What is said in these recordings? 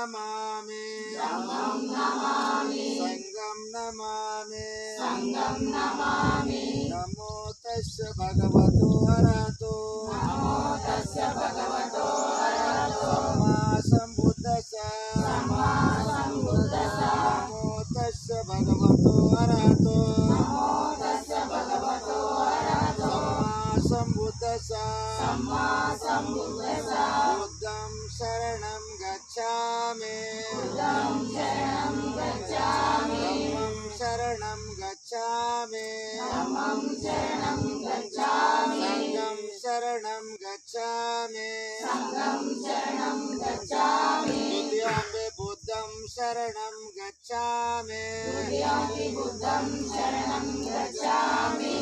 नमामि संगम नमामि नमो तस्य भगवतो अरहतो सम्मा सम्बुद्धस्स नमो तस्य भगवतो अरहतो सम्मा सम्बुद्धस्स बुद्धं शरणं गच्छामि धम्मं शरणं गच्छामि संघं शरणं गच्छामि द्वितीयम्पि बुद्धं शरणं गच्छामि तृतीयम्पि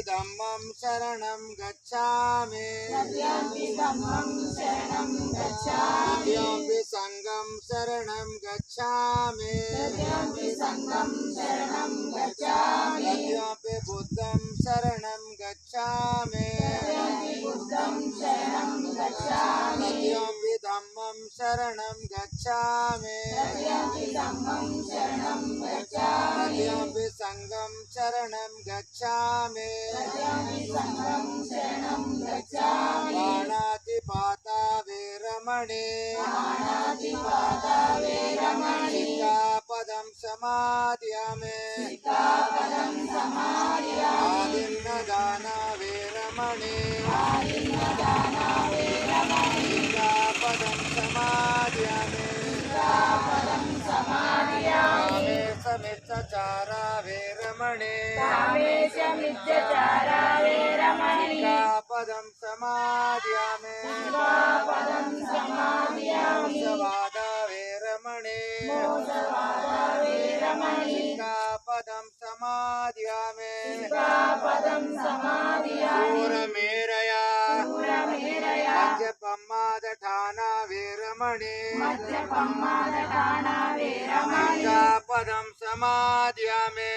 धम्मं शरणं गच्छामि तृतीयम्पि संघं शरणं गच्छामि तृतीयम्पि बुद्धं शरणं गच्छामि तृतीयम्पि धम्मं शरणं गच्छामि तृतीयम्पि संघं शरणं गच्छामि पाणातिपाता वेरमणि सिक्खापदं समादयामि आदिन्नदाना वेरमणि सिक्खापदं समादयामि कामेशमिच्छाचारा वेरमणि सिक्खापदं समादयामि मोक्षवादा वेरमणि सिक्खापदं समादयामि शूरमेरया मज्जपमादठाना वेरमणि सिक्खापदं समादयामि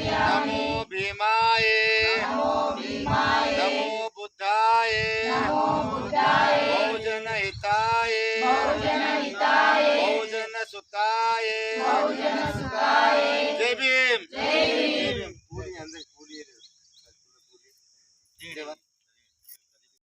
नमो भीमाय नमो बुद्धाय बहुजनहिताय बहुजनसुखाय जय भीम।